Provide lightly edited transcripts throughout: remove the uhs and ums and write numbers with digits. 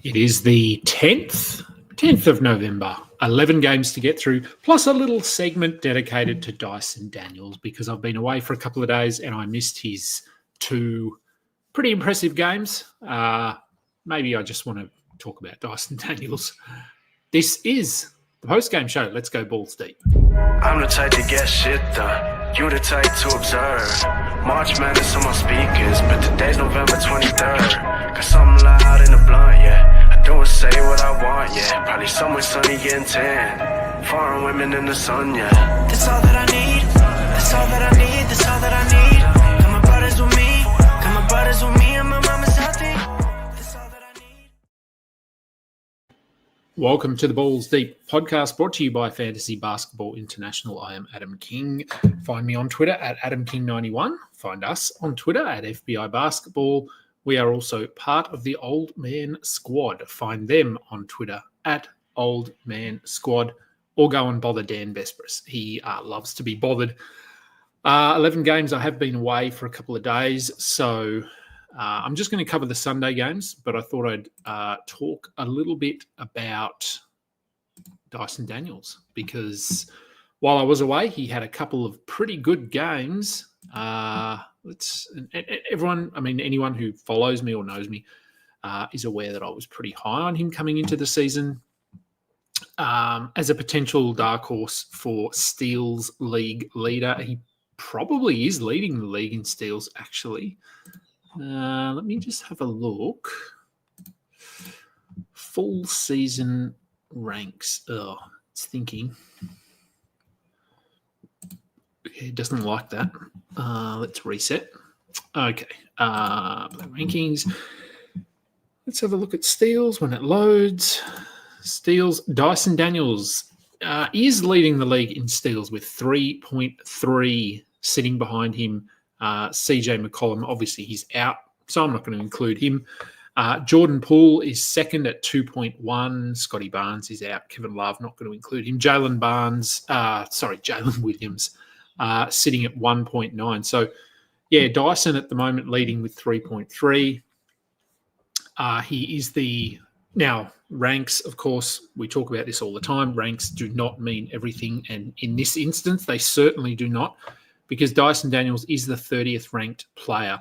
It is the 10th of November. 11 games to get through, plus a little segment dedicated to Dyson Daniels because I've been away for a couple of days and I missed his two pretty impressive games. Maybe I just want to talk about Dyson Daniels. This is the post-game show. Let's go balls deep. I'm the type to get shit done. You the type to observe. March Madness on my speakers, but today's November 23rd. Got something loud in the blunt, yeah. I don't say what I want, yeah. Probably somewhere sunny getting tan. Foreign women in the sun, yeah. That's all that I need. That's all that I need. That's all that I need. Got my brothers with me. Got my brothers with me and my mama's healthy. That's all that I need. Welcome to the Balls Deep podcast brought to you by Fantasy Basketball International. I am Adam King. Find me on Twitter at AdamKing91. Find us on Twitter at FBI Basketball. We are also part of the Old Man Squad. Find them on Twitter at Old Man Squad or go and bother Dan Besbris. He loves to be bothered. 11 games. I have been away for a couple of days, so I'm just going to cover the Sunday games, but I thought I'd talk a little bit about Dyson Daniels because while I was away, he had a couple of pretty good games. Anyone who follows me or knows me is aware that I was pretty high on him coming into the season as a potential dark horse for steals league leader. He probably is leading the league in steals, actually. Let me just have a look. Full season ranks. Oh, it's thinking. Okay, it doesn't like that. Let's reset. Okay. Rankings. Let's have a look at steals when it loads. Steals. Dyson Daniels is leading the league in steals with 3.3. Sitting behind him, CJ McCollum. Obviously, he's out, so I'm not going to include him. Jordan Poole is second at 2.1. Scotty Barnes is out. Kevin Love, not going to include him. Jalen Williams sitting at 1.9. So, yeah, Dyson at the moment leading with 3.3. He is now, ranks, of course, we talk about this all the time. Ranks do not mean everything, and in this instance, they certainly do not. Because Dyson Daniels is the 30th ranked player,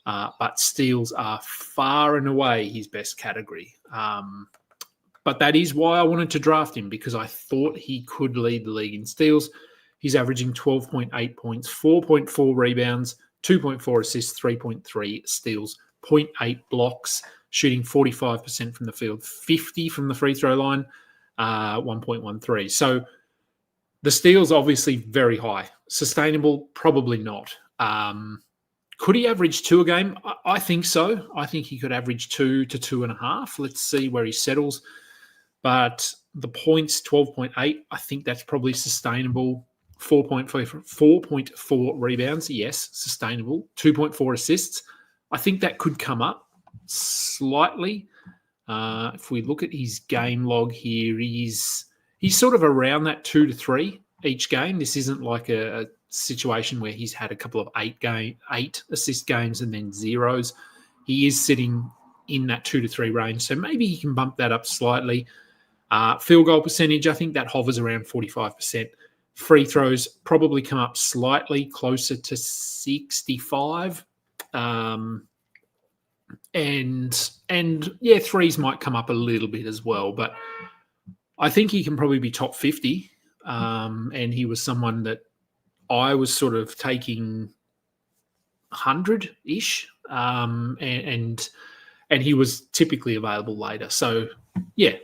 but steals are far and away his best category. But that is why I wanted to draft him, because I thought he could lead the league in steals. He's averaging 12.8 points, 4.4 rebounds, 2.4 assists, 3.3 steals, 0.8 blocks, shooting 45% from the field, 50 from the free throw line, 1.13. So the steals obviously very high. Sustainable? Probably not. Could he average 2 a game? I think so. I think he could average 2 to 2.5. Let's see where he settles. But the points, 12.8, I think that's probably sustainable. 4.4 rebounds, yes, sustainable. 2.4 assists. I think that could come up slightly. If we look at his game log here, he's sort of around that 2 to 3 each game. This isn't like a situation where he's had a couple of 8 assist games and then zeros. He is sitting in that 2 to 3 range, so maybe he can bump that up slightly. Field goal percentage, I think that hovers around 45%. Free throws probably come up slightly closer to 65. And yeah, threes might come up a little bit as well, but I think he can probably be top 50. And he was someone that I was sort of taking 100-ish. And he was typically available later. So, yeah,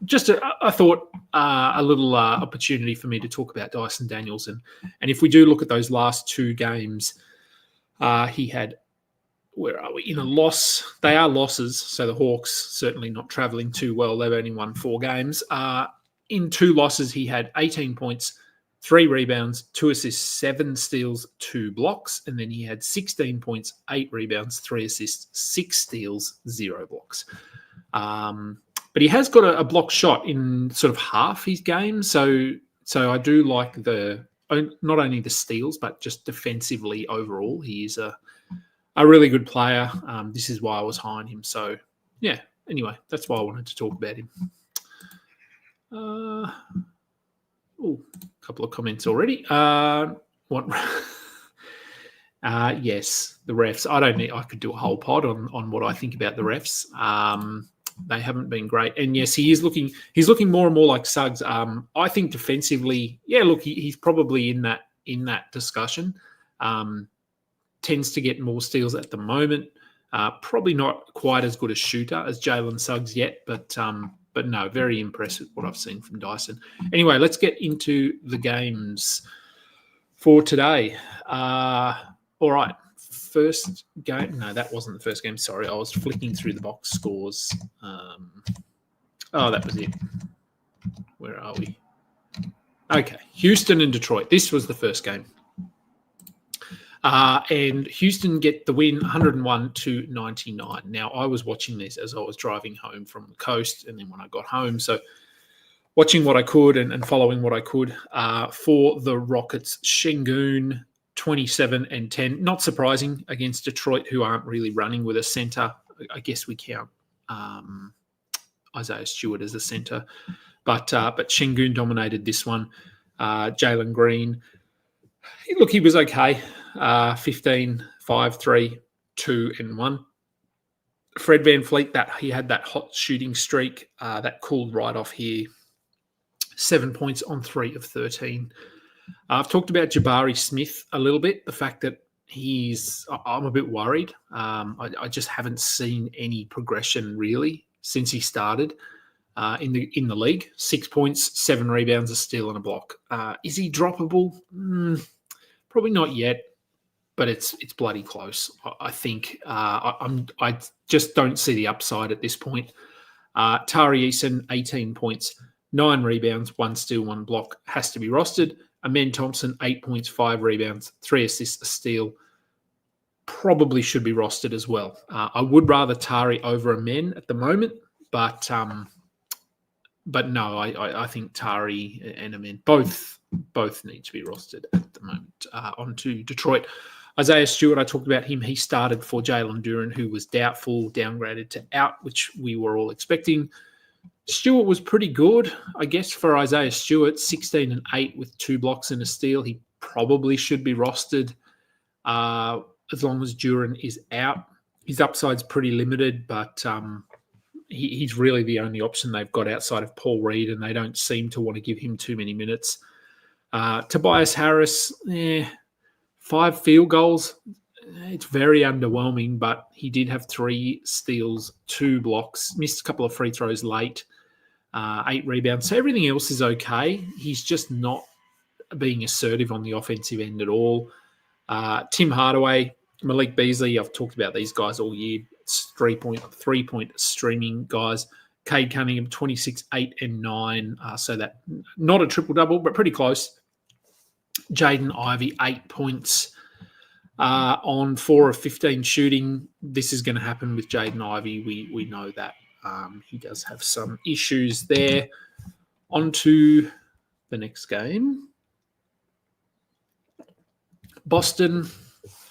just I thought a little opportunity for me to talk about Dyson Daniels. And if we do look at those last 2 games, he had, where are we? In a loss. They are losses, so the Hawks certainly not travelling too well. They've only won 4 games. In 2 losses, he had 18 points, 3 rebounds, 2 assists, 7 steals, 2 blocks. And then he had 16 points, 8 rebounds, 3 assists, 6 steals, 0 blocks. But he has got a block shot in sort of half his game. So I do like not only the steals, but just defensively overall. He is a really good player. This is why I was high on him. So, yeah, anyway, that's why I wanted to talk about him. A couple of comments already. What? Yes, the refs. I could do a whole pod on what I think about the refs. They haven't been great, and yes, he's looking more and more like Suggs. I think defensively, look, he's probably in that discussion. Tends to get more steals at the moment. Probably not quite as good a shooter as Jalen Suggs yet, but no, very impressive what I've seen from Dyson. Anyway, let's get into the games for today. All right, first game. No, that wasn't the first game. Sorry, I was flicking through the box scores. That was it. Where are we? Okay, Houston and Detroit. This was the first game. And Houston get the win 101-99. Now, I was watching this as I was driving home from the coast, and then when I got home, so watching what I could and following what I could for the Rockets. Şengün, 27-10. Not surprising against Detroit, who aren't really running with a center. I guess we count Isaiah Stewart as a center. But Şengün dominated this one. Jalen Green, look, he was okay. 15, 5, 3, 2, and 1. Fred VanVleet, he had that hot shooting streak that cooled right off here. 7 points on 3 of 13. I've talked about Jabari Smith a little bit. The fact that I'm a bit worried. I just haven't seen any progression really since he started in the league. 6 points, 7 rebounds, a steal, and a block. Is he droppable? Probably not yet, but it's bloody close. I think I just don't see the upside at this point. Tari Eason, 18 points, 9 rebounds, 1 steal, 1 block, has to be rostered. Amen Thompson, 8 points, 5 rebounds, 3 assists, a steal, probably should be rostered as well. I would rather Tari over Amen at the moment, but no, I think Tari and Amen both need to be rostered at the moment. On to Detroit. Isaiah Stewart, I talked about him. He started for Jalen Duren, who was doubtful, downgraded to out, which we were all expecting. Stewart was pretty good, I guess, for Isaiah Stewart, 16-8 with 2 blocks and a steal. He probably should be rostered as long as Duren is out. His upside's pretty limited, but he's really the only option they've got outside of Paul Reed, and they don't seem to want to give him too many minutes. Tobias Harris, 5 field goals. It's very underwhelming, but he did have 3 steals, 2 blocks, missed a couple of free throws late, 8 rebounds. So everything else is okay. He's just not being assertive on the offensive end at all. Tim Hardaway, Malik Beasley, I've talked about these guys all year. It's 3-point streaming guys. Cade Cunningham, 26, 8, and 9. So that not a triple-double, but pretty close. Jaden Ivey, 8 points on 4 of 15 shooting. This is going to happen with Jaden Ivey. We know that. He does have some issues there. On to the next game. Boston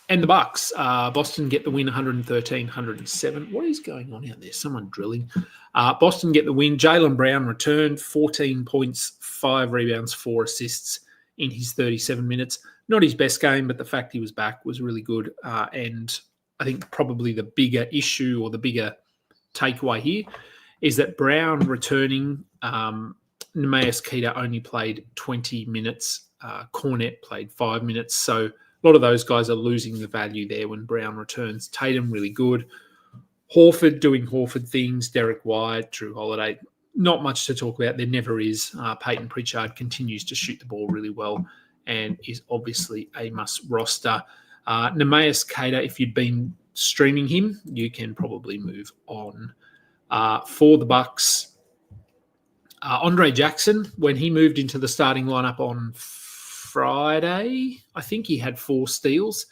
and the Bucks. Boston get the win 113-107. What is going on out there? Someone drilling. Boston get the win. Jaylen Brown returned, 14 points, 5 rebounds, 4 assists in his 37 minutes. Not his best game, but the fact he was back was really good. And I think probably the bigger issue or the bigger takeaway here is that Brown returning, Neemias Queta only played 20 minutes. Cornette played 5 minutes. So a lot of those guys are losing the value there when Brown returns. Tatum really good. Horford doing Horford things. Derek White, Drew Holiday. Not much to talk about. There never is. Peyton Pritchard continues to shoot the ball really well and is obviously a must roster. Neemias Queta, if you'd been streaming him, you can probably move on. For the Bucks, Andre Jackson, when he moved into the starting lineup on Friday, I think he had 4 steals.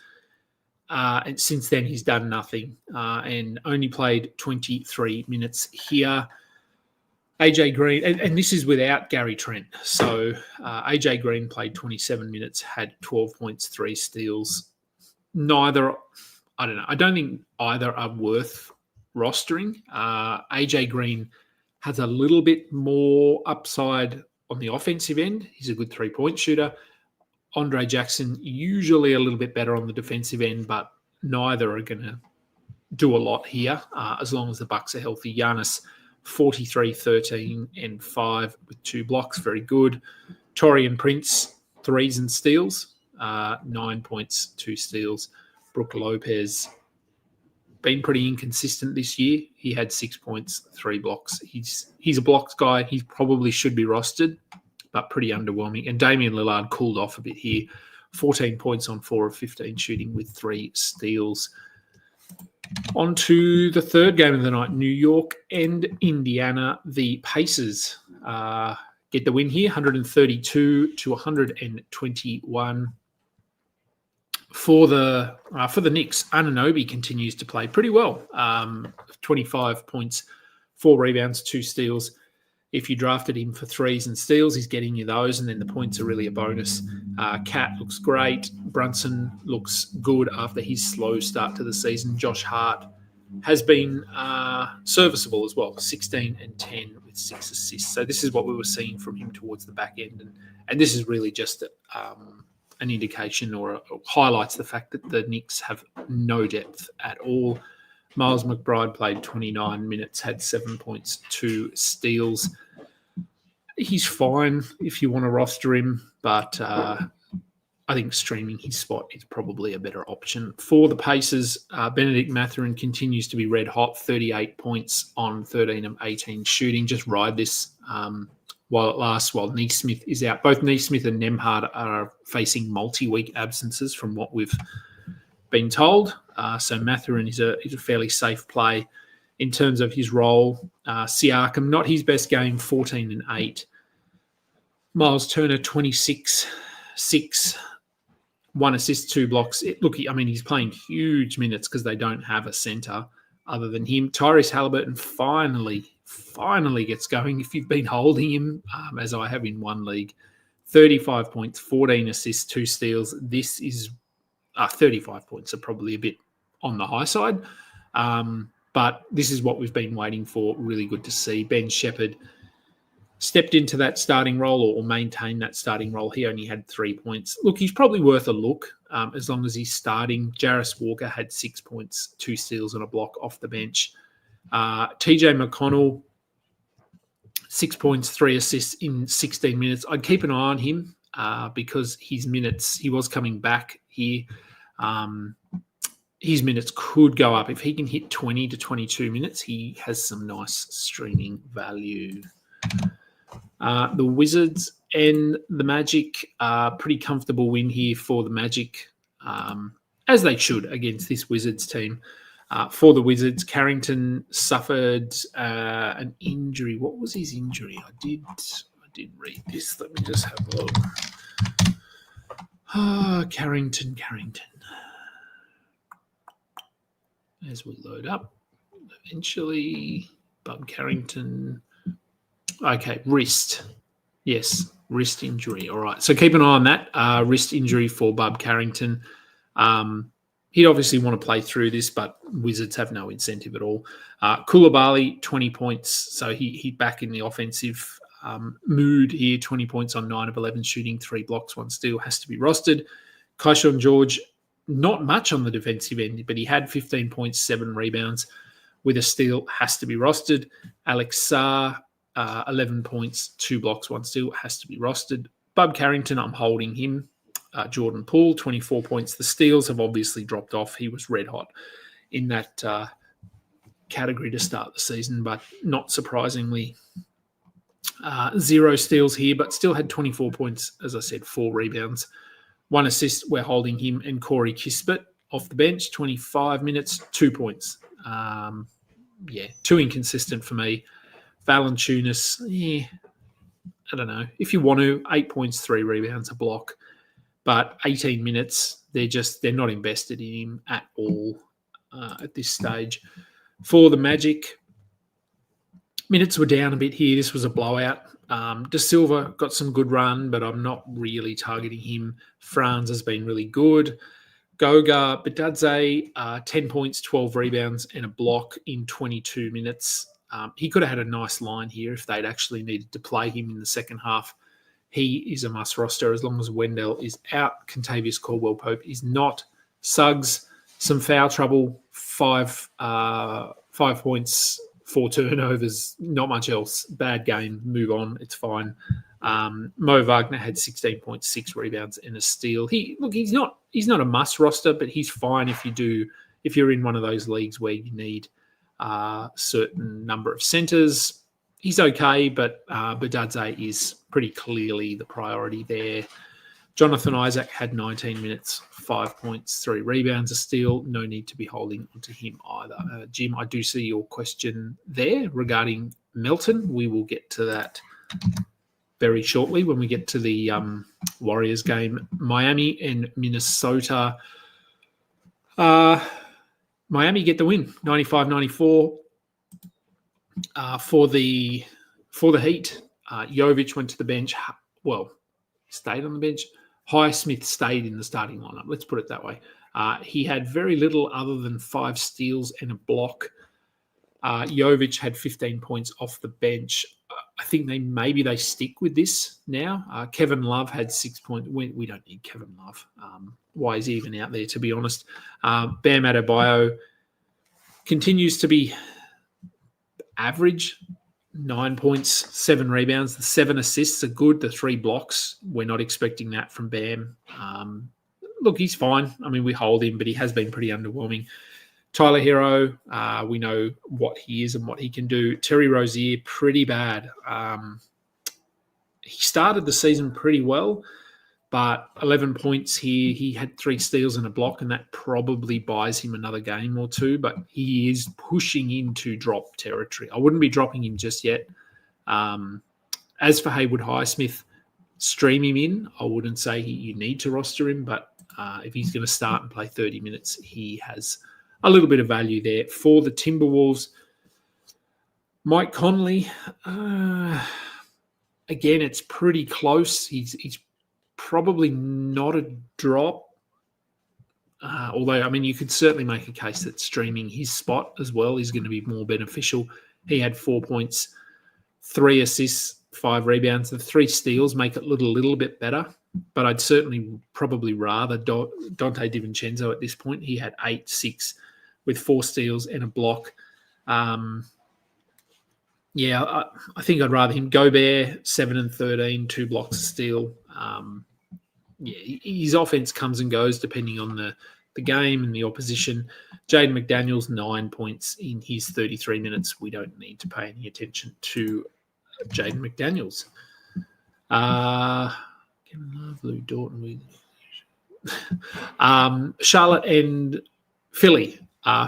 And since then, he's done nothing and only played 23 minutes here. AJ Green, and this is without Gary Trent. So AJ Green played 27 minutes, had 12 points, 3 steals. Neither, I don't know. I don't think either are worth rostering. AJ Green has a little bit more upside on the offensive end. He's a good three-point shooter. Andre Jackson, usually a little bit better on the defensive end, but neither are going to do a lot here as long as the Bucks are healthy. Giannis, 43, 13, and 5 with 2 blocks. Very good. Torian Prince, 3s and steals. 9 points, 2 steals. Brook Lopez, been pretty inconsistent this year. He had 6 points, 3 blocks. He's a blocks guy. He probably should be rostered, but pretty underwhelming. And Damian Lillard cooled off a bit here. 14 points on 4 of 15 shooting with 3 steals. On to the third game of the night, New York and Indiana. The Pacers get the win here, 132 to 121. For the Knicks, Anunoby continues to play pretty well. 25 points, 4 rebounds, 2 steals. If you drafted him for 3s and steals, he's getting you those, and then the points are really a bonus. Cat looks great. Brunson looks good after his slow start to the season. Josh Hart has been serviceable as well, 16 and 10 with 6 assists. So this is what we were seeing from him towards the back end, and this is really just an indication or highlights the fact that the Knicks have no depth at all. Miles McBride played 29 minutes, had 7 points, 2 steals. He's fine if you want to roster him, but I think streaming his spot is probably a better option. For the Pacers, Benedict Mathurin continues to be red hot, 38 points on 13 of 18 shooting. Just ride this while it lasts, while Neesmith is out. Both Neesmith and Nembhard are facing multi-week absences from what we've been told. So Mathurin is a fairly safe play in terms of his role. Siakam, not his best game, 14 and 8. Miles Turner, 26, 6, 1 assist, 2 blocks. He's playing huge minutes because they don't have a centre other than him. Tyrese Halliburton finally gets going. If you've been holding him, as I have in one league, 35 points, 14 assists, 2 steals. This is 35 points are probably a bit on the high side. But this is what we've been waiting for. Really good to see. Ben Shepherd stepped into that starting role or maintained that starting role. He only had 3 points. Look, he's probably worth a look as long as he's starting. Jarris Walker had 6 points, 2 steals and a block off the bench. TJ McConnell, 6 points, 3 assists in 16 minutes. I'd keep an eye on him because his minutes, he was coming back here. His minutes could go up. If he can hit 20 to 22 minutes, he has some nice streaming value. The Wizards and the Magic, pretty comfortable win here for the Magic, as they should against this Wizards team. For the Wizards, Carrington suffered an injury. What was his injury? I did read this. Let me just have a look. Carrington. As we load up, eventually, Bub Carrington. Okay, wrist. Yes, wrist injury. All right. So keep an eye on that. Wrist injury for Bub Carrington. He'd obviously want to play through this, but Wizards have no incentive at all. Koulibaly, 20 points. So he back in the offensive mood here. 20 points on 9 of 11 shooting, 3 blocks, 1 steal. Has to be rostered. Kaishon George, not much on the defensive end, but he had 15 points, 7 rebounds with a steal. Has to be rostered. Alex Sarr, 11 points, 2 blocks, 1 steal. Has to be rostered. Bub Carrington, I'm holding him. Jordan Poole, 24 points. The steals have obviously dropped off. He was red hot in that category to start the season, but not surprisingly, 0 steals here, but still had 24 points, as I said, 4 rebounds, 1 assist. We're holding him. And Corey Kispert off the bench, 25 minutes, 2 points. Too inconsistent for me. Valanciunas, I don't know. If you want to, 8 points, 3 rebounds, a block. But 18 minutes, they're not invested in him at all at this stage. For the Magic, minutes were down a bit here. This was a blowout. De Silva got some good run, but I'm not really targeting him. Franz has been really good. Goga Badadze, 10 points, 12 rebounds, and a block in 22 minutes. He could have had a nice line here if they'd actually needed to play him in the second half. He is a must roster as long as Wendell is out. Contavious Caldwell-Pope is not. Suggs, some foul trouble, 5 points, 4 turnovers, not much else. Bad game, move on, it's fine. Mo Wagner had 16.6 rebounds and a steal. He's not a must roster, but he's fine if you're in one of those leagues where you need a certain number of centers. He's okay, but Badadze is pretty clearly the priority there. Jonathan Isaac had 19 minutes, 5 points, 3 rebounds, a steal. No need to be holding onto him either. Jim, I do see your question there regarding Melton. We will get to that very shortly when we get to the Warriors game. Miami and Minnesota. Miami get the win, 95-94. For the Heat, Jovic went to the bench. Well, stayed on the bench. Highsmith stayed in the starting lineup. Let's put it that way. He had very little other than 5 steals and a block. Jovic had 15 points off the bench. I think maybe they stick with this now. Kevin Love had 6 points. We don't need Kevin Love. Why is he even out there, to be honest? Bam Adebayo continues to be average, 9 points, 7 rebounds. The 7 assists are good. The 3 blocks, we're not expecting that from Bam. Look, he's fine. I mean, we hold him, but he has been pretty underwhelming. Tyler Hero, we know what he is and what he can do. Terry Rozier, pretty bad. He started the season pretty well, but 11 points here. He had 3 steals and a block, and that probably buys him another game or 2, but he is pushing into drop territory. I wouldn't be dropping him just yet. As for Haywood Highsmith, stream him in. I wouldn't say you need to roster him, but if he's going to start and play 30 minutes, he has a little bit of value there. For the Timberwolves, Mike Conley, again, it's pretty close. He's probably not a drop. Although, I mean, you could certainly make a case that streaming his spot as well is going to be more beneficial. He had 4 points, 3 assists, 5 rebounds. The 3 steals make it a little bit better. But I'd certainly probably rather Dante DiVincenzo at this point. He had 8-6 with 4 steals and a block. I think I'd rather him. Gobert, 7-13, 2 blocks, a steal. His offense comes and goes depending on the game and the opposition. Jaden McDaniels, 9 points in his 33 minutes. We don't need to pay any attention to Jaden McDaniels. Lou Dorton. Charlotte and Philly.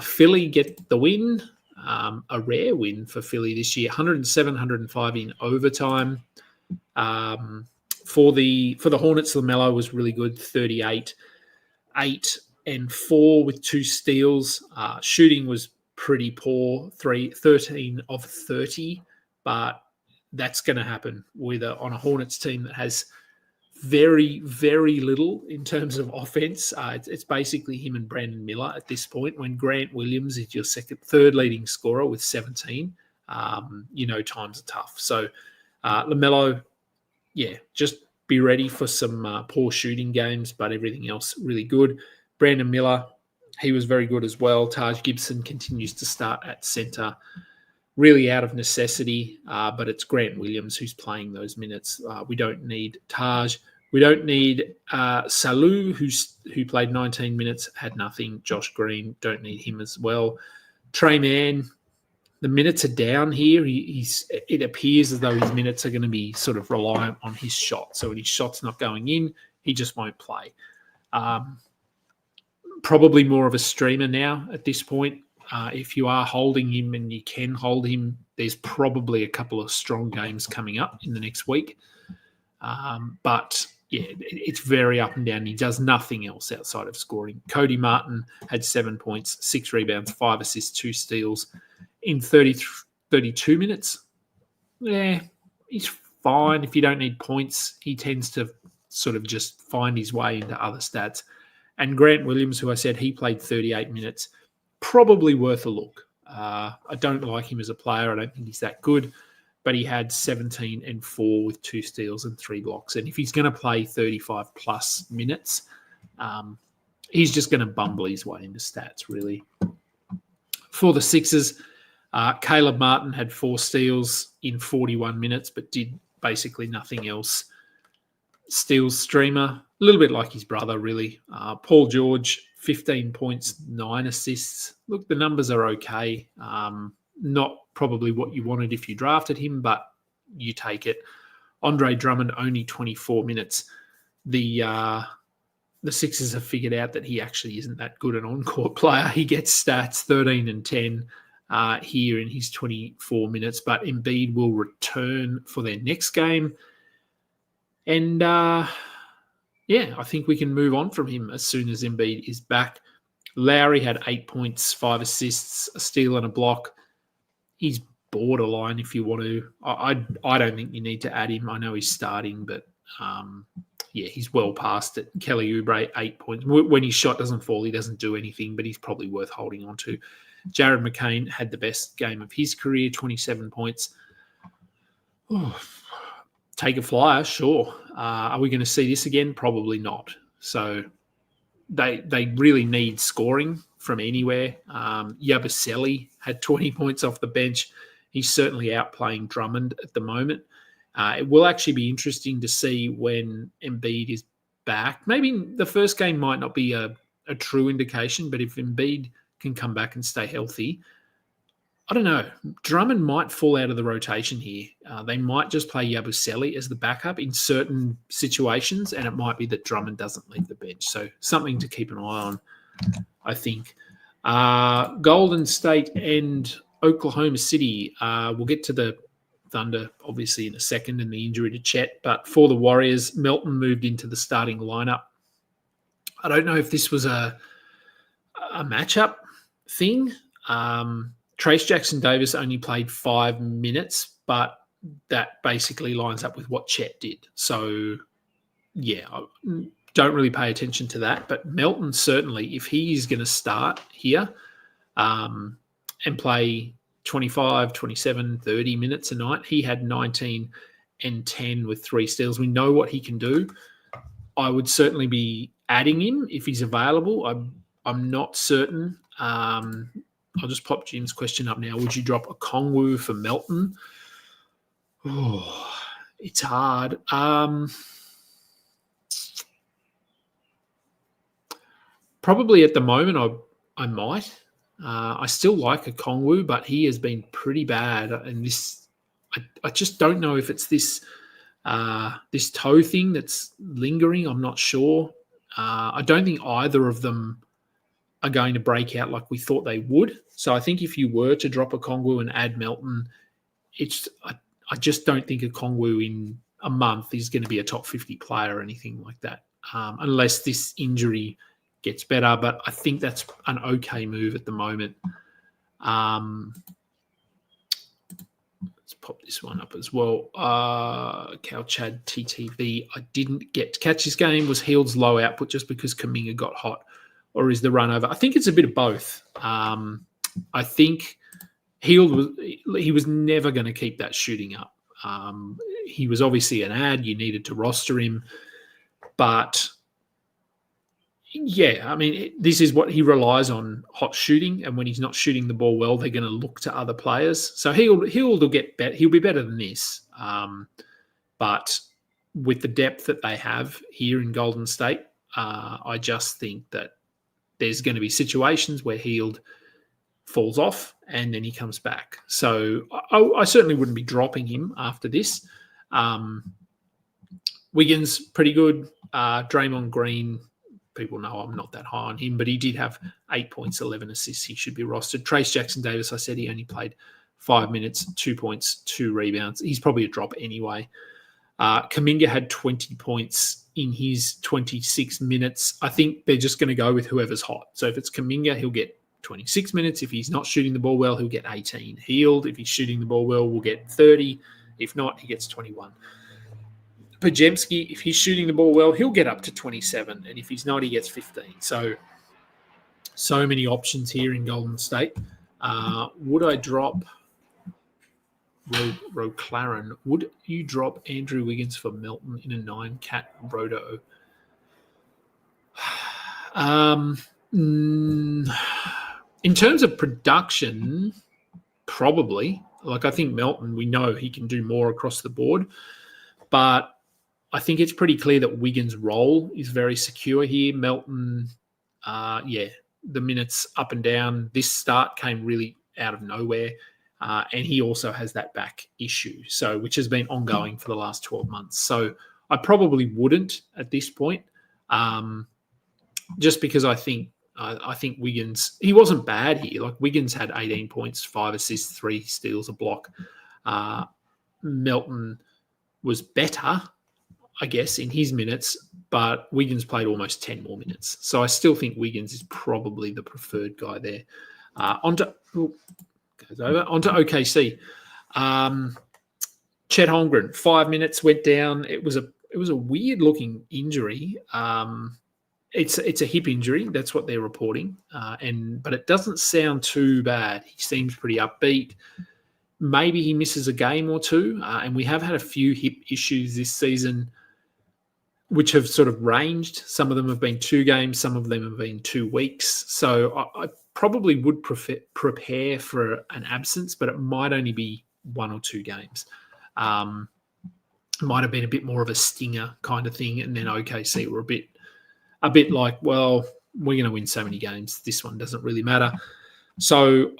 Philly get the win. A rare win for Philly this year. 107-105 in overtime. For the Hornets, LaMelo was really good. 38, 8 and 4 with 2 steals. Shooting was pretty poor. 13 of 30, but that's going to happen on a Hornets team that has very, very little in terms of offense. It's basically him and Brandon Miller at this point. When Grant Williams is your third leading scorer with 17, times are tough. So LaMelo, just be ready for some poor shooting games, but everything else really good. Brandon Miller, he was very good as well. Taj Gibson continues to start at center, really out of necessity, but it's Grant Williams who's playing those minutes. We don't need Taj. We don't need Salou, who played 19 minutes, had nothing. Josh Green, don't need him as well. Trey Mann, the minutes are down here. It appears as though his minutes are going to be sort of reliant on his shot. So when his shot's not going in, he just won't play. Probably more of a streamer now at this point. If you are holding him and you can hold him, there's probably a couple of strong games coming up in the next week. But it's very up and down. He does nothing else outside of scoring. Cody Martin had 7 points, 6 rebounds, 5 assists, 2 steals in 32 minutes. Yeah, he's fine. If you don't need points, he tends to sort of just find his way into other stats. And Grant Williams, who I said he played 38 minutes, probably worth a look. I don't like him as a player. I don't think he's that good, but he had 17 and 4 with 2 steals and 3 blocks. And if he's going to play 35 plus minutes, he's just going to bumble his way into stats, really. For the Sixers, Caleb Martin had 4 steals in 41 minutes, but did basically nothing else. Steals streamer, a little bit like his brother, really. Paul George, 15 points, 9 assists. Look, the numbers are okay. Not probably what you wanted if you drafted him, but you take it. Andre Drummond, only 24 minutes. The Sixers have figured out that he actually isn't that good an on-court player. He gets stats 13 and 10 here in his 24 minutes, but Embiid will return for their next game. And, I think we can move on from him as soon as Embiid is back. Lowry had 8 points, 5 assists, a steal and a block. He's borderline if you want to. I don't think you need to add him. I know he's starting, but he's well past it. Kelly Oubre, 8 points. When his shot doesn't fall, he doesn't do anything, but he's probably worth holding on to. Jared McCain had the best game of his career, 27 points. Oh, take a flyer, sure. Are we going to see this again? Probably not. So they really need scoring from anywhere. Yabusele had 20 points off the bench. He's certainly outplaying Drummond at the moment. It will actually be interesting to see when Embiid is back. Maybe the first game might not be a true indication, but if Embiid can come back and stay healthy, I don't know. Drummond might fall out of the rotation here. They might just play Yabusele as the backup in certain situations, and it might be that Drummond doesn't leave the bench. So something to keep an eye on, I think. Golden State and Oklahoma City. We'll get to the Thunder, obviously, in a second, and the injury to Chet. But for the Warriors, Melton moved into the starting lineup. I don't know if this was a matchup thing. Trace Jackson-Davis only played 5 minutes, but that basically lines up with what Chet did. So, I don't really pay attention to that. But Melton, certainly, if he is going to start here and play 25, 27, 30 minutes a night, he had 19 and 10 with 3 steals. We know what he can do. I would certainly be adding him if he's available. I'm not certain. I'll just pop Jim's question up now. Would you drop a Kongwu for Melton? Oh, it's hard. Probably at the moment I might. I still like a Kongwu, but he has been pretty bad. And I just don't know if it's this toe thing that's lingering. I'm not sure. I don't think either of them are going to break out like we thought they would. So I think if you were to drop a Kongwu and add Melton, I just don't think a Kongwu in a month is going to be a top 50 player or anything like that, unless this injury gets better. But I think that's an okay move at the moment. Let's pop this one up as well. Calchad TTV. I didn't get to catch this game. Was Hield's low output just because Kuminga got hot? Or is the run over? I think it's a bit of both. I think Hield was never going to keep that shooting up. He was obviously an ad. You needed to roster him. But, this is what he relies on, hot shooting. And when he's not shooting the ball well, they're going to look to other players. So Hield will get better. He'll be better than this. But with the depth that they have here in Golden State, I just think that there's going to be situations where Hield falls off and then he comes back. So I certainly wouldn't be dropping him after this. Wiggins, pretty good. Draymond Green, people know I'm not that high on him, but he did have 8 points, 11 assists. He should be rostered. Trace Jackson-Davis, I said he only played 5 minutes, 2 points, 2 rebounds. He's probably a drop anyway. Kuminga had 20 points in his 26 minutes. I think they're just going to go with whoever's hot. So if it's Kuminga, he'll get 26 minutes. If he's not shooting the ball well, he'll get 18. Hield, if he's shooting the ball well, will get 30. If not, he gets 21. Pajemski, if he's shooting the ball well, he'll get up to 27. And if he's not, he gets 15. So many options here in Golden State. Would I drop Roclaren? Would you drop Andrew Wiggins for Melton in a 9-cat roto? In terms of production, probably. Like, I think Melton, we know he can do more across the board. But I think it's pretty clear that Wiggins' role is very secure here. Melton, the minutes up and down. This start came really out of nowhere. And he also has that back issue, which has been ongoing for the last 12 months. So I probably wouldn't at this point, just because I think Wiggins, he wasn't bad here. Like, Wiggins had 18 points, 5 assists, 3 steals, a block. Melton was better, I guess, in his minutes, but Wiggins played almost 10 more minutes. So I still think Wiggins is probably the preferred guy there. Onto OKC. Chet Holmgren, 5 minutes, went down. It was a weird looking injury. It's a hip injury. That's what they're reporting. But it doesn't sound too bad. He seems pretty upbeat. Maybe he misses a game or two. And we have had a few hip issues this season, which have sort of ranged. Some of them have been 2 games. Some of them have been 2 weeks. So I probably would prepare for an absence, but it might only be 1 or 2 games. Might have been a bit more of a stinger kind of thing. And then OKC were a bit like, well, we're going to win so many games. This one doesn't really matter. So,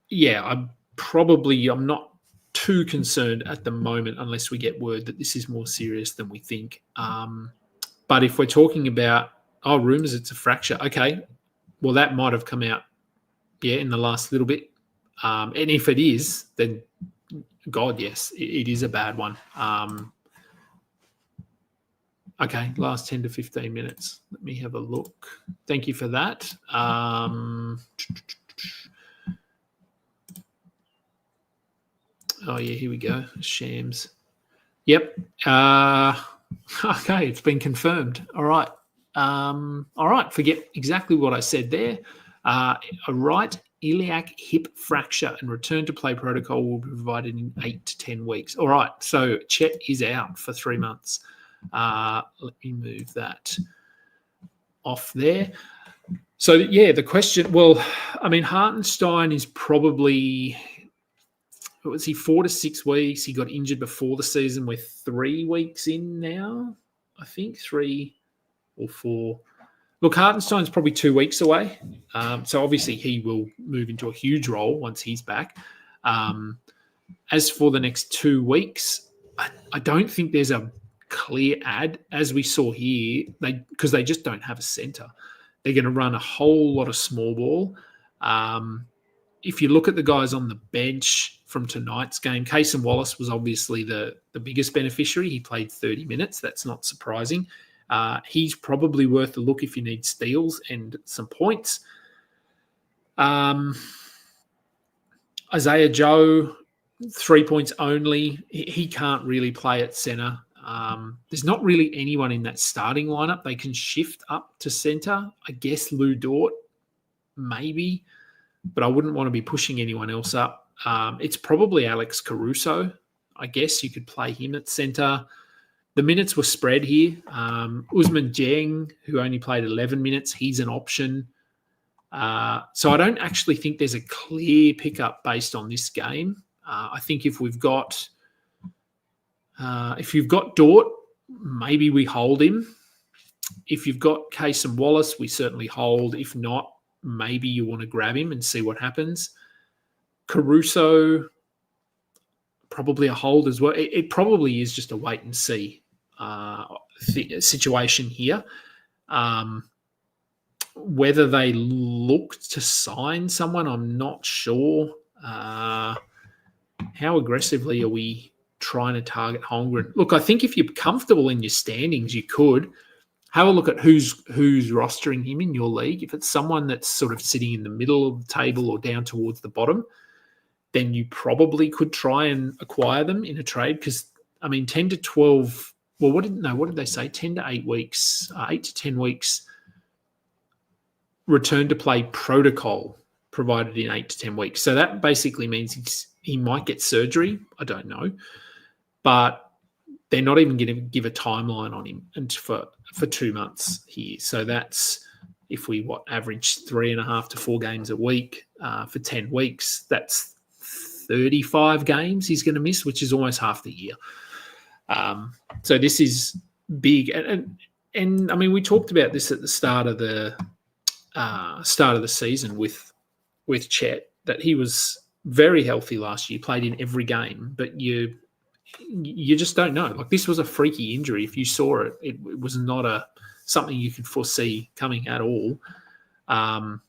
yeah, I'm not too concerned at the moment unless we get word that this is more serious than we think. But if we're talking about, rumours it's a fracture, okay, well, that might have come out, in the last little bit. And if it is, then, God, yes, it is a bad one. Okay, last 10 to 15 minutes. Let me have a look. Thank you for that. Here we go. Shams. Yep. Okay, it's been confirmed. All right. Forget exactly what I said there. A right iliac hip fracture and return to play protocol will be provided in 8 to 10 weeks. All right, so Chet is out for 3 months. Let me move that off there. So, the question, Hartenstein is probably, 4 to 6 weeks? He got injured before the season. We're 3 weeks in now, I think, 3 or 4. Look, Hartenstein's probably 2 weeks away. So obviously he will move into a huge role once he's back. As for the next 2 weeks, I don't think there's a clear ad, as we saw here, because they just don't have a centre. They're going to run a whole lot of small ball. If you look at the guys on the bench from tonight's game, Cason Wallace was obviously the biggest beneficiary. He played 30 minutes. That's not surprising. He's probably worth a look if you need steals and some points. Isaiah Joe, 3 points only. He can't really play at centre. There's not really anyone in that starting lineup. They can shift up to centre. I guess Lou Dort, maybe, but I wouldn't want to be pushing anyone else up. It's probably Alex Caruso. I guess you could play him at centre. The minutes were spread here. Usman Dieng, who only played 11 minutes, he's an option. So I don't actually think there's a clear pickup based on this game. I think if you've got Dort, maybe we hold him. If you've got Cason Wallace, we certainly hold. If not, maybe you want to grab him and see what happens. Caruso, probably a hold as well. It probably is just a wait and see situation here. Whether they look to sign someone, I'm not sure. How aggressively are we trying to target Holmgren? Look, I think if you're comfortable in your standings, you could have a look at who's rostering him in your league. If it's someone that's sort of sitting in the middle of the table or down towards the bottom, then you probably could try and acquire them in a trade because, 10 to 12 well, what did they say? 10 to 8 weeks, 8 to 10 weeks return to play protocol provided in 8 to 10 weeks. So that basically means he might get surgery. I don't know. But they're not even going to give a timeline on him for 2 months here. So that's, if we average 3.5 to 4 games a week for 10 weeks, that's 35 games he's going to miss, which is almost half the year. So this is big. And I mean, we talked about this at the start of the season with Chet, that he was very healthy last year, played in every game, but you just don't know. Like, this was a freaky injury. If you saw it, it was not something you could foresee coming at all. And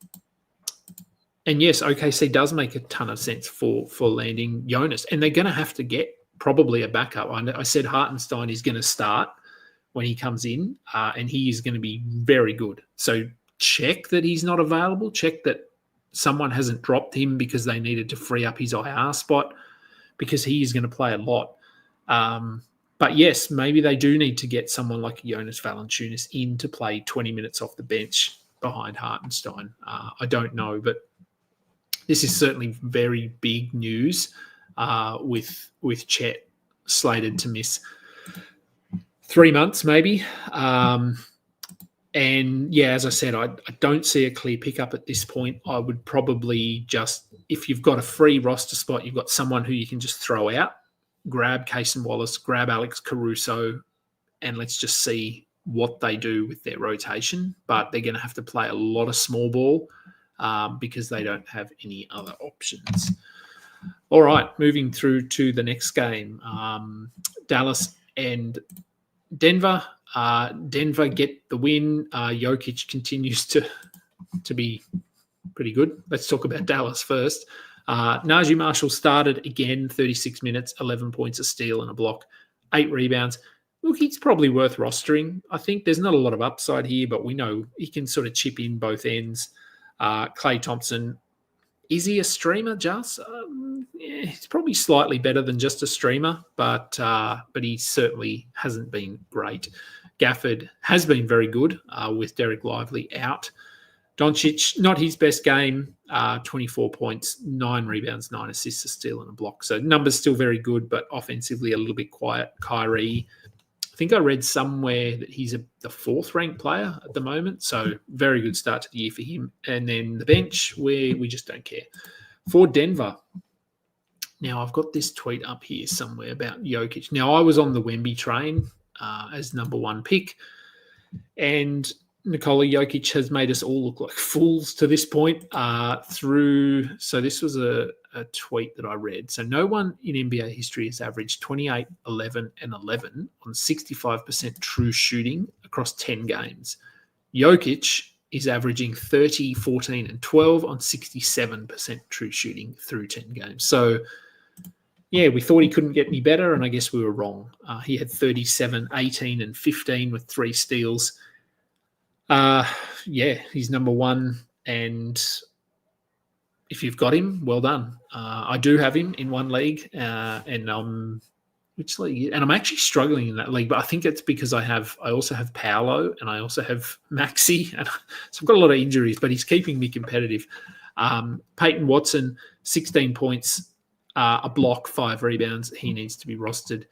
yes, OKC does make a ton of sense for landing Jonas, and they're going to have to get probably a backup. I said Hartenstein is going to start when he comes in, and he is going to be very good. So check that he's not available. Check that someone hasn't dropped him because they needed to free up his IR spot, because he is going to play a lot. But yes, maybe they do need to get someone like Jonas Valanciunas in to play 20 minutes off the bench behind Hartenstein. I don't know, but this is certainly very big news with Chet slated to miss 3 months maybe. And yeah, as I said, I don't see a clear pickup at this point. I would probably just, if you've got a free roster spot, you've got someone who you can just throw out, grab Cason Wallace, grab Alex Caruso, and let's just see what they do with their rotation. But they're going to have to play a lot of small ball because they don't have any other options. All right, moving through to the next game. Dallas and Denver. Denver get the win. Jokic continues to be pretty good. Let's talk about Dallas first. Najee Marshall started again, 36 minutes, 11 points, a steal and a block, 8 rebounds. Look, he's probably worth rostering. I think there's not a lot of upside here, but we know he can sort of chip in both ends. Klay Thompson, is he a streamer, just? Yeah, he's probably slightly better than just a streamer, but he certainly hasn't been great. Gafford has been very good with Derek Lively out. Doncic, not his best game, 24 points, 9 rebounds, 9 assists, a steal and a block. So numbers still very good, but offensively a little bit quiet. Kyrie, I think I read somewhere that he's the 4th ranked player at the moment. So very good start to the year for him. And then the bench, where we just don't care. For Denver, now I've got this tweet up here somewhere about Jokic. Now I was on the Wemby train as number 1 pick, and Nikola Jokic has made us all look like fools to this point so this was a tweet that I read. So no one in NBA history has averaged 28, 11, and 11 on 65% true shooting across 10 games. Jokic is averaging 30, 14, and 12 on 67% true shooting through 10 games. So yeah, we thought he couldn't get any better, and I guess we were wrong. He had 37, 18, and 15 with 3 steals. Yeah, he's number 1, and if you've got him, well done. I do have him in one league, and which league? And I'm actually struggling in that league, but I think it's because I also have Paolo and I also have Maxey, and so I've got a lot of injuries, but he's keeping me competitive. Peyton Watson, 16 points, a block, 5 rebounds. He needs to be rostered.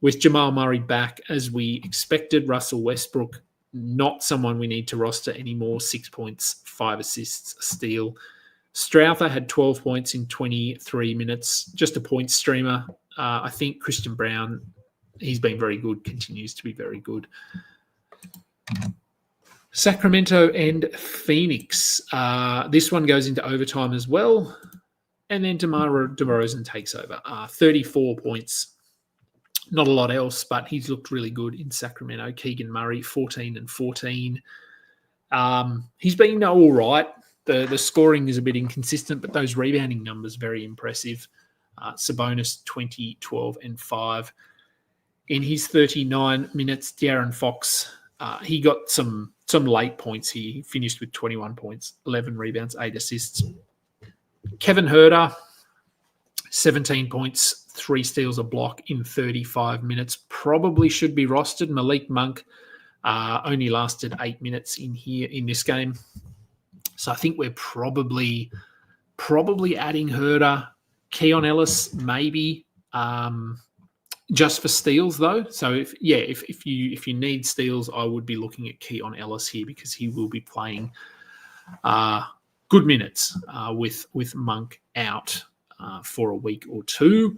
With Jamal Murray back, as we expected, Russell Westbrook, not someone we need to roster anymore. 6 points, 5 assists, a steal. Strouthar had 12 points in 23 minutes, just a point streamer. I think Christian Brown, he's been very good, continues to be very good. Sacramento and Phoenix. This one goes into overtime as well. And then DeMar DeRozan takes over. 34 points. Not a lot else, but he's looked really good in Sacramento. Keegan Murray, 14 and 14. He's been all right. The scoring is a bit inconsistent, but those rebounding numbers very impressive. Sabonis, 20, 12, and 5. In his 39 minutes, De'Aaron Fox, he got some late points here. He finished with 21 points, 11 rebounds, 8 assists. Kevin Huerter, 17 points, 3 steals, a block in 35 minutes. Probably should be rostered. Malik Monk only lasted 8 minutes in this game. So I think we're probably adding Herder, Keon Ellis, maybe. Just for steals, though. So if you need steals, I would be looking at Keon Ellis here because he will be playing good minutes with Monk out for a week or two.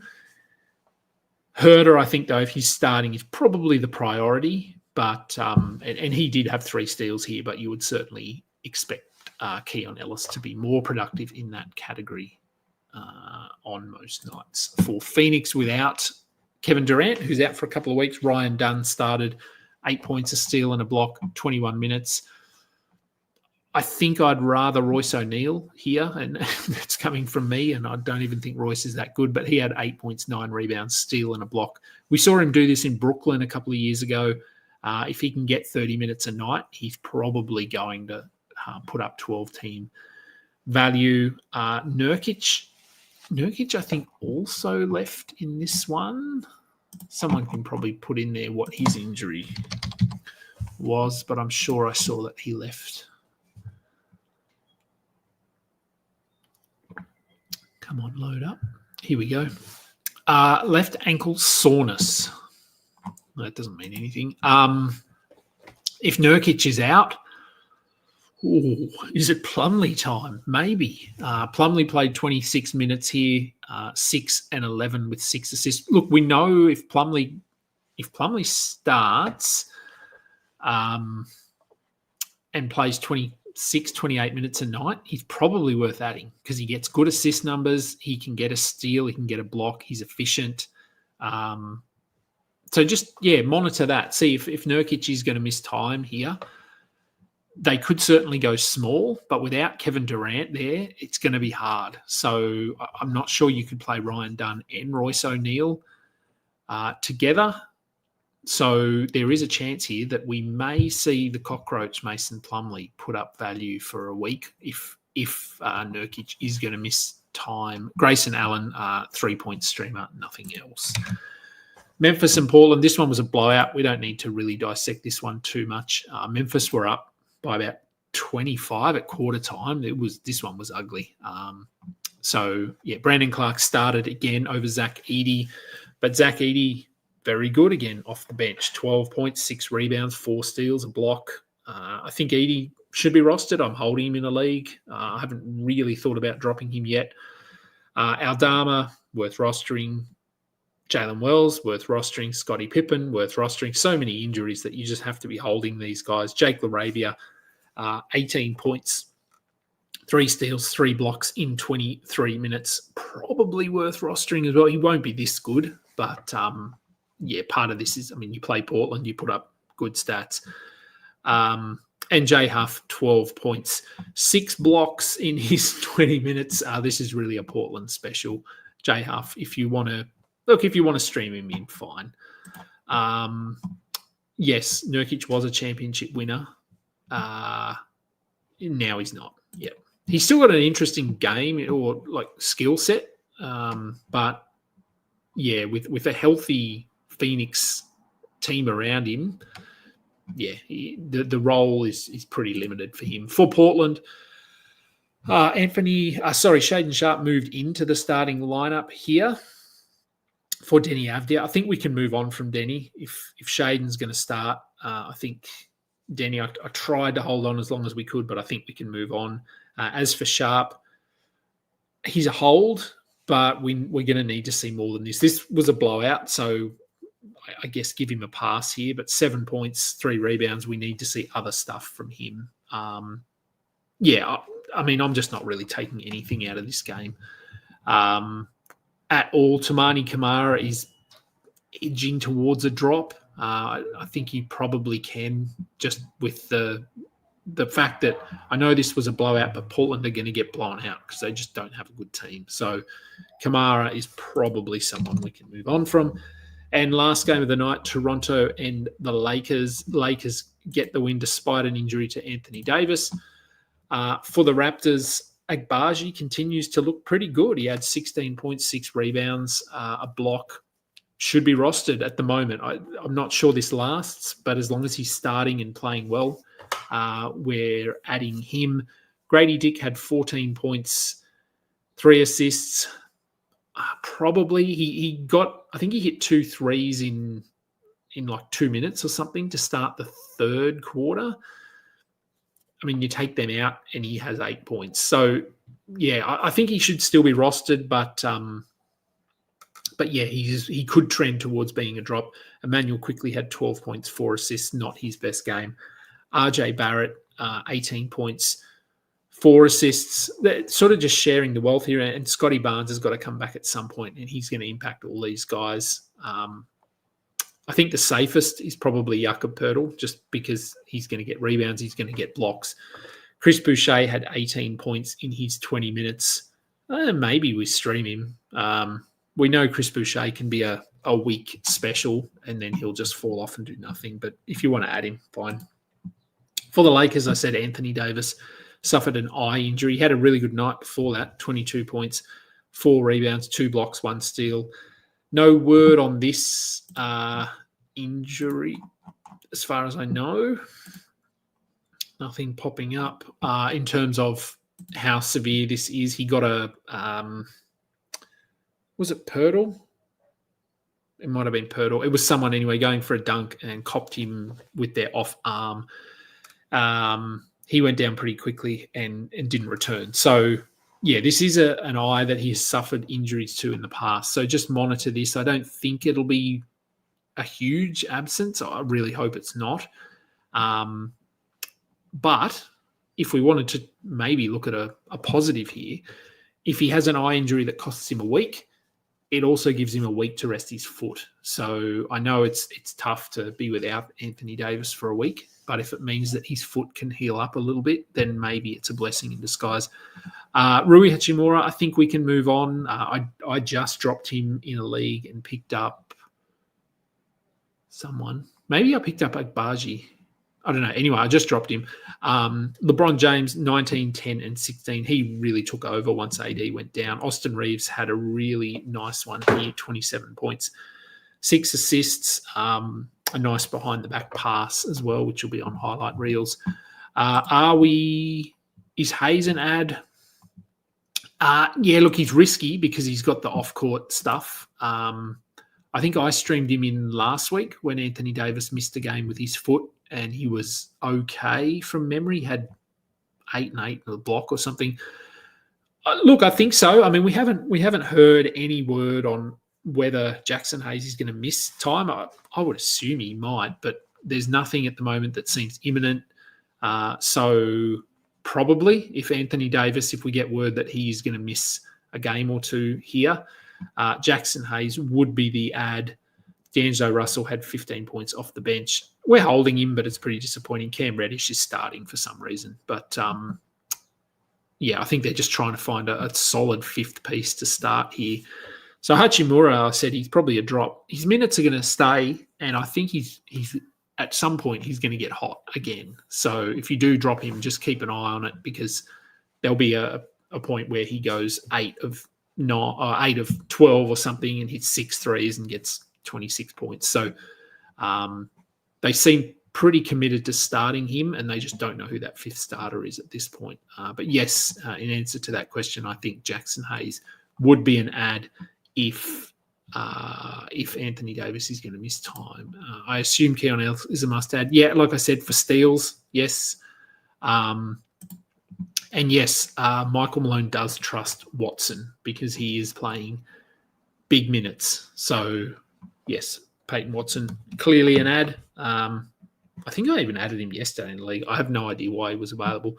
Herder, I think, though, if he's starting, is probably the priority. But and he did have 3 steals here, but you would certainly expect Keon Ellis to be more productive in that category on most nights. For Phoenix, without Kevin Durant, who's out for a couple of weeks, Ryan Dunn started, 8 points, a steal and a block, 21 minutes. I think I'd rather Royce O'Neal here, and that's coming from me, and I don't even think Royce is that good, but he had 8 points, 9 rebounds, steal and a block. We saw him do this in Brooklyn a couple of years ago. If he can get 30 minutes a night, he's probably going to put up 12-team value. Nurkic, I think, also left in this one. Someone can probably put in there what his injury was, but I'm sure I saw that he left. Come on, load up. Here we go. Left ankle soreness. That doesn't mean anything. If Nurkic is out, is it Plumlee time? Maybe. Plumlee played 26 minutes here, 6 and 11 with 6 assists. Look, we know if Plumlee starts and plays 26, 28 minutes a night, he's probably worth adding because he gets good assist numbers. He can get a steal. He can get a block. He's efficient. So just, monitor that. See if Nurkic is going to miss time here. They could certainly go small, but without Kevin Durant there, it's going to be hard. So I'm not sure you could play Ryan Dunn and Royce O'Neal together. So there is a chance here that we may see the cockroach Mason Plumlee put up value for a week if Nurkic is going to miss time. Grayson Allen, 3-point streamer, nothing else. Memphis and Portland, this one was a blowout. We don't need to really dissect this one too much. Memphis were up by about 25 at quarter time. This one was ugly. Brandon Clark started again over Zach Edey, but Zach Edey, very good again off the bench. 12 points, 6 rebounds, 4 steals, a block. I think Edey should be rostered. I'm holding him in a league. I haven't really thought about dropping him yet. Aldama, worth rostering. Jalen Wells, worth rostering. Scottie Pippen, worth rostering. So many injuries that you just have to be holding these guys. Jake LaRavia, 18 points, 3 steals, 3 blocks in 23 minutes. Probably worth rostering as well. He won't be this good, but part of this is, you play Portland, you put up good stats. And Jay Huff, 12 points, 6 blocks in his 20 minutes. This is really a Portland special. Jay Huff, if you want to stream him in, fine. Yes, Nurkic was a championship winner. Now he's not. Yeah, he's still got an interesting game or skill set. But with a healthy Phoenix team around him, the role is pretty limited for him. For Portland, Shaden Sharp moved into the starting lineup here for Denny Avdia. I think we can move on from Denny. If Shaden's going to start, I think Denny, I tried to hold on as long as we could, but I think we can move on. As for Sharp, he's a hold, but we're going to need to see more than this. This was a blowout, so I guess give him a pass here, but 7 points, 3 rebounds. We need to see other stuff from him. I'm just not really taking anything out of this game at all. Tamani Kamara is edging towards a drop. I think he probably can, just with the fact that I know this was a blowout, but Portland are going to get blown out because they just don't have a good team. So Kamara is probably someone we can move on from. And last game of the night, Toronto and the Lakers. Lakers get the win despite an injury to Anthony Davis. For the Raptors, Agbaji continues to look pretty good. He had 16.6 rebounds, a block. Should be rostered at the moment. I'm not sure this lasts, but as long as he's starting and playing well, we're adding him. Grady Dick had 14 points, 3 assists. Probably I think he hit 2 threes in like 2 minutes or something to start the third quarter. I mean, you take them out and he has 8 points. So, yeah, I think he should still be rostered, but yeah, he could trend towards being a drop. Emmanuel quickly had 12 points, 4 assists, not his best game. RJ Barrett, 18 points, 4 assists. They're sort of just sharing the wealth here. And Scotty Barnes has got to come back at some point, and he's going to impact all these guys. I think the safest is probably Jakob Poeltl, just because he's going to get rebounds, he's going to get blocks. Chris Boucher had 18 points in his 20 minutes. Maybe we stream him. We know Chris Boucher can be a week special, and then he'll just fall off and do nothing. But if you want to add him, fine. For the Lakers, I said Anthony Davis suffered an eye injury. He had a really good night before that, 22 points, 4 rebounds, 2 blocks, 1 steal. No word on this injury as far as I know. Nothing popping up in terms of how severe this is. He got a... was it Poeltl? It might have been Poeltl. It was someone anyway going for a dunk and copped him with their off arm. He went down pretty quickly and didn't return. So, yeah, this is an eye that he has suffered injuries to in the past. So just monitor this. I don't think it'll be a huge absence. I really hope it's not. But if we wanted to maybe look at a positive here, if he has an eye injury that costs him a week, it also gives him a week to rest his foot. So I know it's tough to be without Anthony Davis for a week, but if it means that his foot can heal up a little bit, then maybe it's a blessing in disguise. Rui Hachimura, I think we can move on. I just dropped him in a league and picked up someone. Maybe I picked up Agbaji. I don't know. Anyway, I just dropped him. LeBron James, 19, 10, and 16. He really took over once AD went down. Austin Reeves had a really nice one here, 27 points, 6 assists, a nice behind-the-back pass as well, which will be on highlight reels. Is Hayes an ad? Yeah, look, he's risky because he's got the off-court stuff. I think I streamed him in last week when Anthony Davis missed a game with his foot, and he was okay from memory. He had 8 and 8 in a block or something. Look, I think so. I mean, we haven't heard any word on whether Jackson Hayes is going to miss time. I would assume he might, but there's nothing at the moment that seems imminent. So probably if Anthony Davis, if we get word that he is going to miss a game or two here, Jackson Hayes would be the ad. D'Angelo Russell had 15 points off the bench. We're holding him, but it's pretty disappointing. Cam Reddish is starting for some reason. But, yeah, I think they're just trying to find a solid 5th piece to start here. So Hachimura, I said he's probably a drop. His minutes are going to stay, and I think he's at some point he's going to get hot again. So if you do drop him, just keep an eye on it, because there'll be a point where he goes 8 of 12 or something and hits 6 threes and gets 26 points. So they seem pretty committed to starting him, and they just don't know who that 5th starter is at this point. But yes, in answer to that question, I think Jackson Hayes would be an ad if Anthony Davis is going to miss time. I assume Keon Ellis is a must-add. Yeah, like I said, for steals, yes. And yes, Michael Malone does trust Watson because he is playing big minutes. So, yes, Peyton Watson, clearly an ad. I think I even added him yesterday in the league. I have no idea why he was available.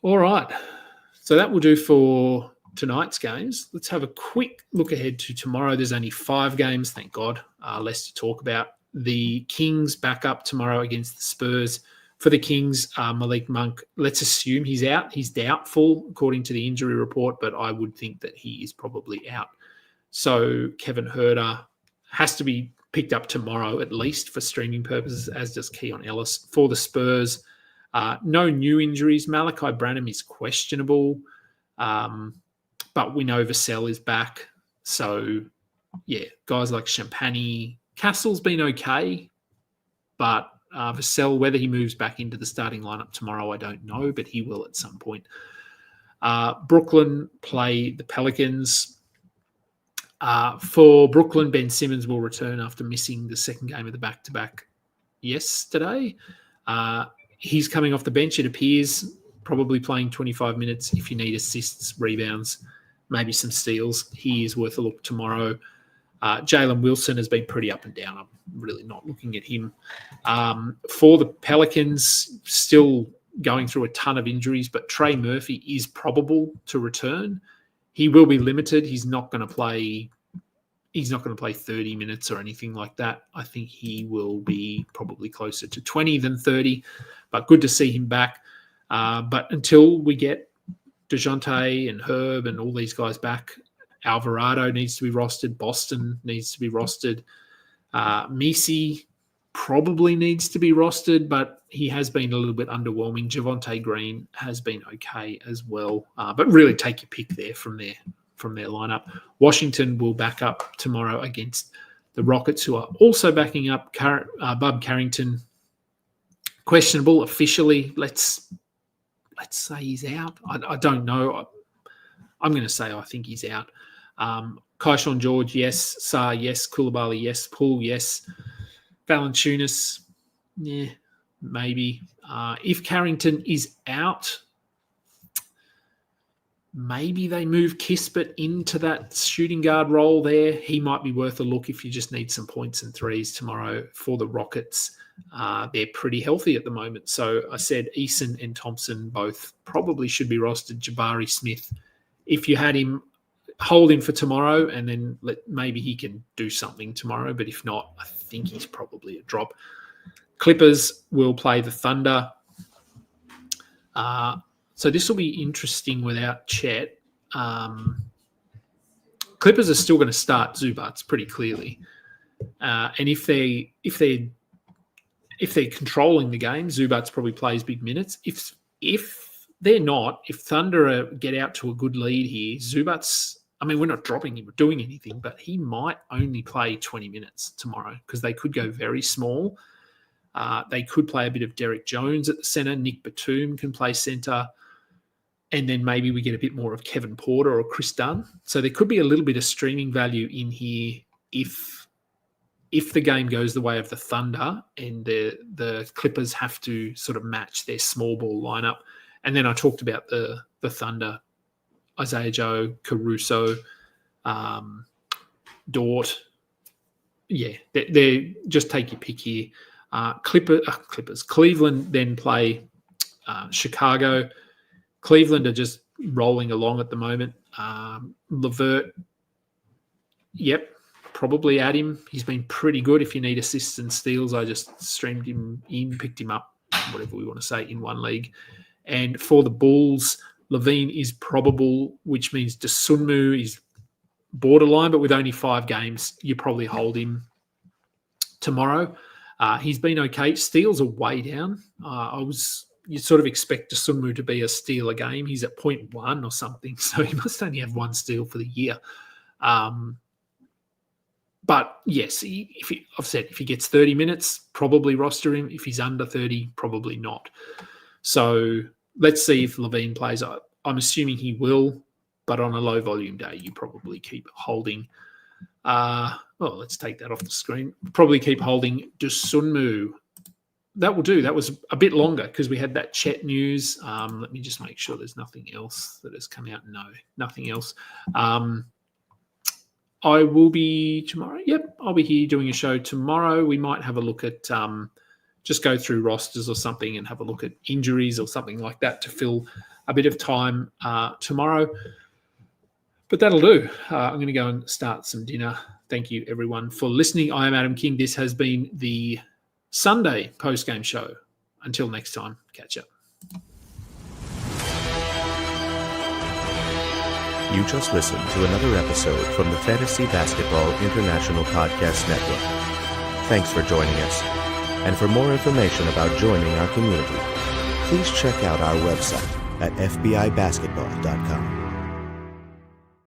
All right. So that will do for tonight's games. Let's have a quick look ahead to tomorrow. There's only 5 games, thank God, less to talk about. The Kings back up tomorrow against the Spurs. For the Kings, Malik Monk, let's assume he's out. He's doubtful according to the injury report, but I would think that he is probably out. So Kevin Huerter has to be picked up tomorrow at least for streaming purposes, as does Keon Ellis. For the Spurs, No new injuries. Malachi Branham is questionable, but we know Vassell is back. So, yeah, guys like Champagny. Castle's been okay, but Vassell, whether he moves back into the starting lineup tomorrow, I don't know, but he will at some point. Brooklyn play the Pelicans. For Brooklyn, Ben Simmons will return after missing the second game of the back-to-back yesterday. He's coming off the bench, it appears, probably playing 25 minutes. If you need assists, rebounds, maybe some steals, he is worth a look tomorrow. Jalen Wilson has been pretty up and down. I'm really not looking at him. For the Pelicans, still going through a ton of injuries, but Trey Murphy is probable to return. He will be limited. He's not going to play 30 minutes or anything like that. I think he will be probably closer to 20 than 30, but good to see him back. But until we get DeJounte and Herb and all these guys back, Alvarado needs to be rostered. Boston needs to be rostered. Misi probably needs to be rostered, but he has been a little bit underwhelming. Javonte Green has been okay as well. But really take your pick there from their lineup. Washington will back up tomorrow against the Rockets, who are also backing up. Bub Carrington, questionable officially. Let's say he's out. I don't know. I'm going to say I think he's out. Kaishawn George, yes. Sarr, yes. Koulibaly, yes. Poole, yes. Valanciunas, yeah, maybe. If Carrington is out, maybe they move Kispert into that shooting guard role there. He might be worth a look if you just need some points and threes tomorrow for the Rockets. They're pretty healthy at the moment. So I said Eason and Thompson both probably should be rostered. Jabari Smith, if you had him, hold him for tomorrow and then maybe he can do something tomorrow. But if not, I think he's probably a drop. Clippers will play the Thunder. So this will be interesting without Chet. Clippers are still going to start Zubats pretty clearly. And if they're controlling the game, Zubats probably plays big minutes. If they're not, if Thunder get out to a good lead here, Zubats, I mean, we're not dropping him or doing anything, but he might only play 20 minutes tomorrow because they could go very small. They could play a bit of Derek Jones at the center. Nick Batum can play center. And then maybe we get a bit more of Kevin Porter or Chris Dunn. So there could be a little bit of streaming value in here if the game goes the way of the Thunder and the Clippers have to sort of match their small ball lineup. And then I talked about the Thunder, Isaiah Joe, Caruso, Dort. Yeah, they just take your pick here. Clippers. Cleveland then play Chicago. Cleveland are just rolling along at the moment. LeVert, yep, probably add him. He's been pretty good. If you need assists and steals, I just streamed him in, picked him up, whatever we want to say, in one league. And for the Bulls, Levine is probable, which means Dosunmu is borderline, but with only 5 games, you probably hold him tomorrow. He's been okay. Steals are way down. You sort of expect Dosunmu to be a steal a game. He's at 0.1 or something, so he must only have 1 steal for the year. But yes, I've said if he gets 30 minutes, probably roster him. If he's under 30, probably not. So let's see if Levine plays. I'm assuming he will, but on a low volume day, you probably keep holding. Let's take that off the screen. Probably keep holding Dosunmu. That will do. That was a bit longer because we had that Chet news. Let me just make sure there's nothing else that has come out. No, nothing else. I will be tomorrow. Yep, I'll be here doing a show tomorrow. We might have a look at just go through rosters or something and have a look at injuries or something like that to fill a bit of time tomorrow. But that'll do. I'm going to go and start some dinner. Thank you, everyone, for listening. I am Adam King. This has been the Sunday post-game show. Until next time, catch up. You just listened to another episode from the Fantasy Basketball International Podcast Network. Thanks for joining us. And for more information about joining our community, please check out our website at fbibasketball.com.